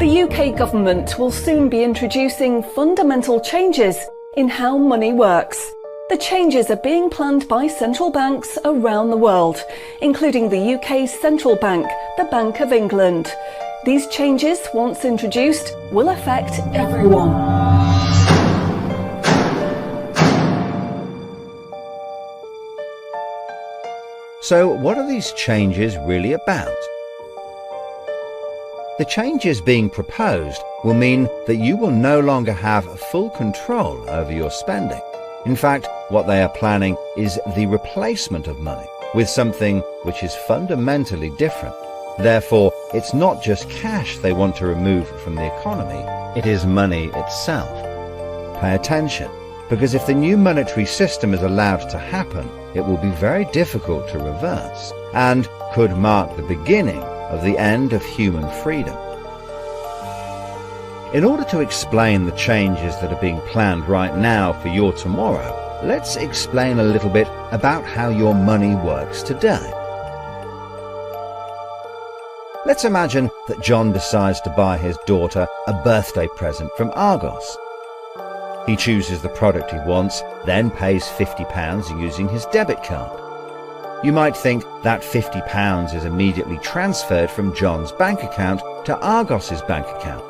The UK government will soon be introducing fundamental changes in how money works. The changes are being planned by central banks around the world, including the UK's central bank, the Bank of England. These changes, once introduced, will affect everyone. So what are these changes really about? The changes being proposed will mean that you will no longer have full control over your spending. In fact, what they are planning is the replacement of money with something which is fundamentally different. Therefore, it's not just cash they want to remove from the economy, it is money itself. Pay attention, because if the new monetary system is allowed to happen, it will be very difficult to reverse and could mark the beginning of the end of human freedom. In order to explain the changes that are being planned right now for your tomorrow, let's explain a little bit about how your money works today. Let's imagine that John decides to buy his daughter a birthday present from Argos. He chooses the product he wants, then pays £50 using his debit card. You might think that £50 is immediately transferred from John's bank account to Argos's bank account.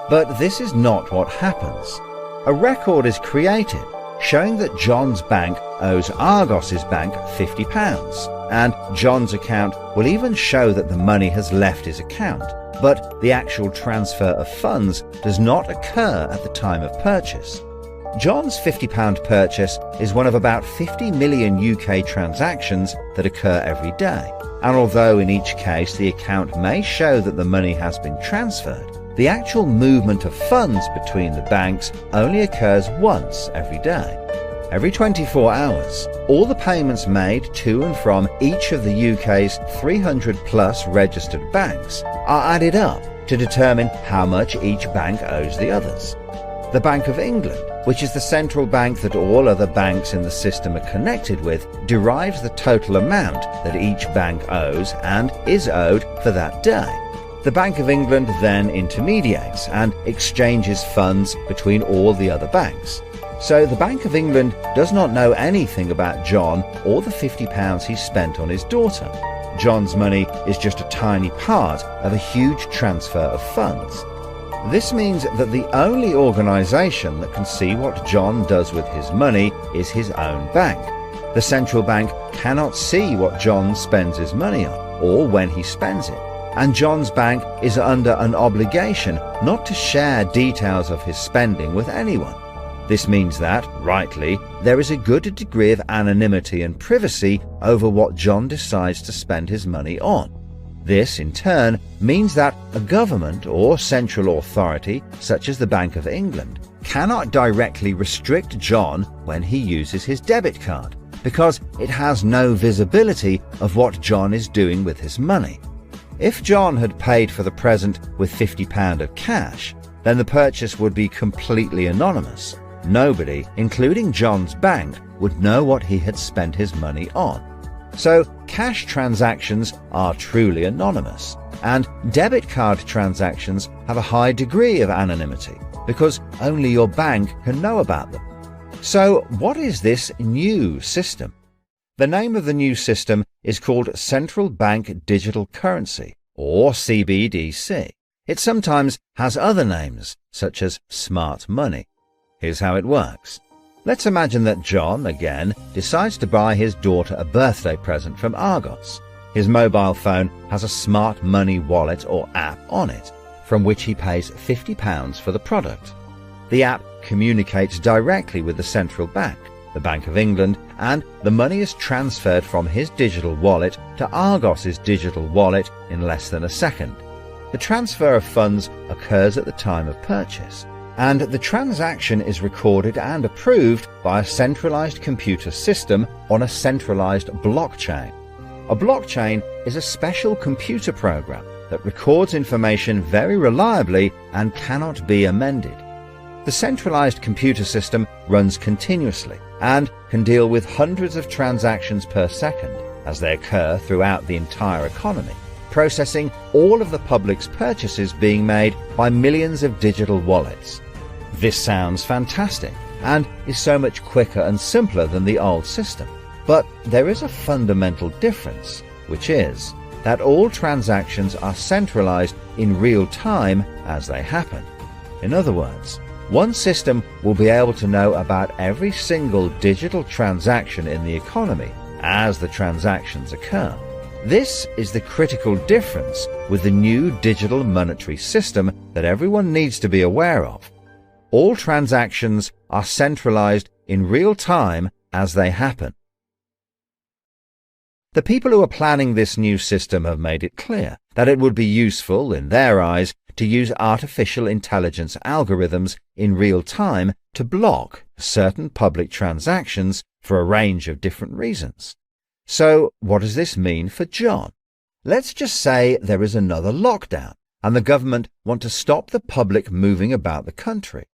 But this is not what happens. A record is created showing that John's bank owes Argos's bank £50, and John's account will even show that the money has left his account, but the actual transfer of funds does not occur at the time of purchase. John's £50 purchase is one of about 50 million UK transactions that occur every day, and although in each case the account may show that the money has been transferred, the actual movement of funds between the banks only occurs once every day. Every 24 hours, all the payments made to and from each of the UK's 300 plus registered banks are added up to determine how much each bank owes the others. The Bank of England, which is the central bank that all other banks in the system are connected with, derives the total amount that each bank owes and is owed for that day. The Bank of England then intermediates and exchanges funds between all the other banks. So the Bank of England does not know anything about John or the £50 he spent on his daughter. John's money is just a tiny part of a huge transfer of funds. This means that the only organisation that can see what John does with his money is his own bank. The central bank cannot see what John spends his money on or when he spends it. And John's bank is under an obligation not to share details of his spending with anyone. This means that, rightly, there is a good degree of anonymity and privacy over what John decides to spend his money on. This, in turn, means that a government or central authority, such as the Bank of England, cannot directly restrict John when he uses his debit card, because it has no visibility of what John is doing with his money. If John had paid for the present with £50 of cash, then the purchase would be completely anonymous. Nobody, including John's bank, would know what he had spent his money on. So cash transactions are truly anonymous, and debit card transactions have a high degree of anonymity because only your bank can know about them. So what is this new system? The name of the new system is called Central Bank Digital Currency, or CBDC. It sometimes has other names, such as smart money. Here's how it works. Let's imagine that John, again, decides to buy his daughter a birthday present from Argos. His mobile phone has a smart money wallet or app on it, from which he pays £50 for the product. The app communicates directly with the central bank, the Bank of England, and the money is transferred from his digital wallet to Argos's digital wallet in less than a second. The transfer of funds occurs at the time of purchase, and the transaction is recorded and approved by a centralized computer system on a centralized blockchain. A blockchain is a special computer program that records information very reliably and cannot be amended. The centralized computer system runs continuously and can deal with hundreds of transactions per second as they occur throughout the entire economy. processing all of the public's purchases being made by millions of digital wallets. This sounds fantastic and is so much quicker and simpler than the old system. But there is a fundamental difference, which is that all transactions are centralized in real time as they happen. In other words, one system will be able to know about every single digital transaction in the economy as the transactions occur. This is the critical difference with the new digital monetary system that everyone needs to be aware of. All transactions are centralized in real time as they happen. The people who are planning this new system have made it clear that it would be useful, in their eyes, to use artificial intelligence algorithms in real time to block certain public transactions for a range of different reasons. So, what does this mean for John? Let's just say there is another lockdown and the government want to stop the public moving about the country.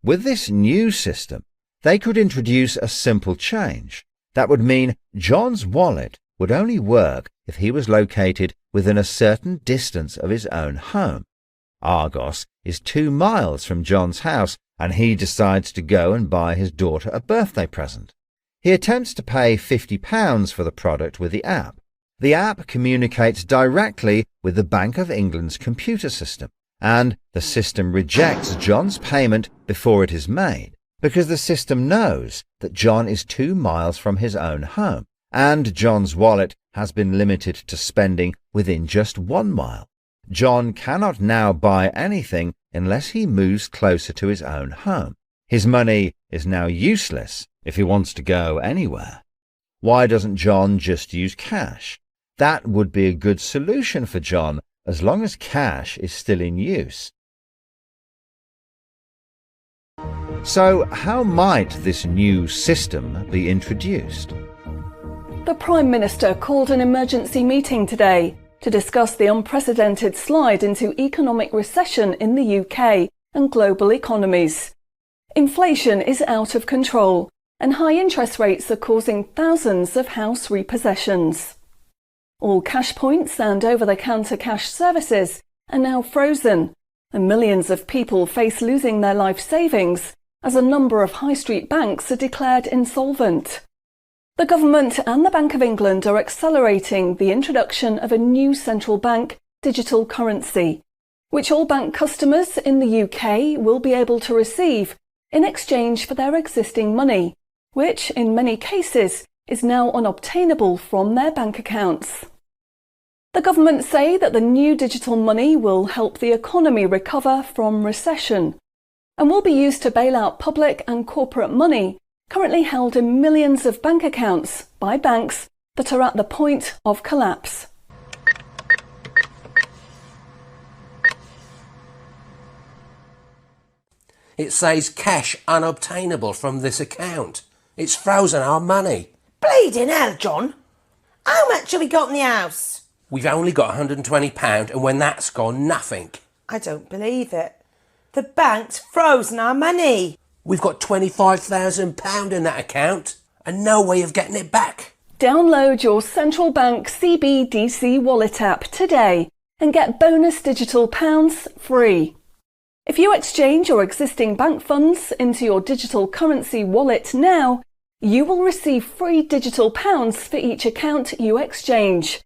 With this new system, they could introduce a simple change. That would mean John's wallet would only work if he was located within a certain distance of his own home. Argos is 2 miles from John's house, and he decides to go and buy his daughter a birthday present. He attempts to pay £50 for the product with the app. The app communicates directly with the Bank of England's computer system, and the system rejects John's payment before it is made, because the system knows that John is 2 miles from his own home, and John's wallet has been limited to spending within just 1 mile. John cannot now buy anything unless he moves closer to his own home. His money is now useless if he wants to go anywhere. Why doesn't John just use cash? That would be a good solution for John as long as cash is still in use. So how might this new system be introduced? The Prime Minister called an emergency meeting today to discuss the unprecedented slide into economic recession in the UK and global economies. Inflation is out of control, and high interest rates are causing thousands of house repossessions. All cash points and over-the-counter cash services are now frozen, and millions of people face losing their life savings as a number of high street banks are declared insolvent. The government and the Bank of England are accelerating the introduction of a new central bank digital currency, which all bank customers in the UK will be able to receive in exchange for their existing money, which in many cases is now unobtainable from their bank accounts. The government say that the new digital money will help the economy recover from recession and will be used to bail out public and corporate money currently held in millions of bank accounts by banks that are at the point of collapse. It says cash unobtainable from this account. It's frozen our money. Bleeding hell, John. How much have we got in the house? We've only got £120, and when that's gone, nothing. I don't believe it. The bank's frozen our money. We've got £25,000 in that account, and no way of getting it back. Download your central bank CBDC wallet app today and get bonus digital pounds free. If you exchange your existing bank funds into your digital currency wallet now, you will receive free digital pounds for each account you exchange.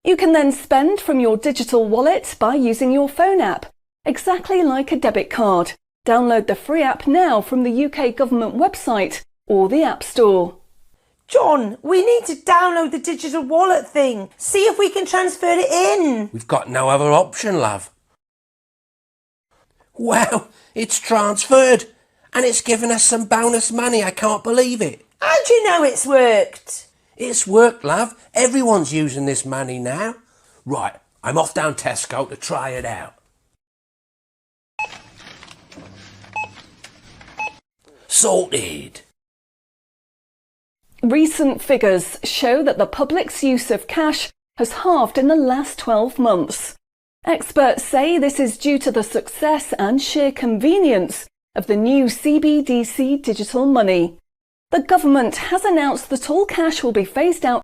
You can then spend from your digital wallet by using your phone app, exactly like a debit card. Download the free app now from the UK government website or the App Store. John, we need to download the digital wallet thing. See if we can transfer it in. We've got no other option, love. Wow, it's transferred, and it's given us some bonus money. I can't believe it. How do you know it's worked? It's worked, love. Everyone's using this money now. Right, I'm off down Tesco to try it out. Sorted. Recent figures show that the public's use of cash has halved in the last 12 months. Experts say this is due to the success and sheer convenience of the new CBDC digital money. The government has announced that all cash will be phased out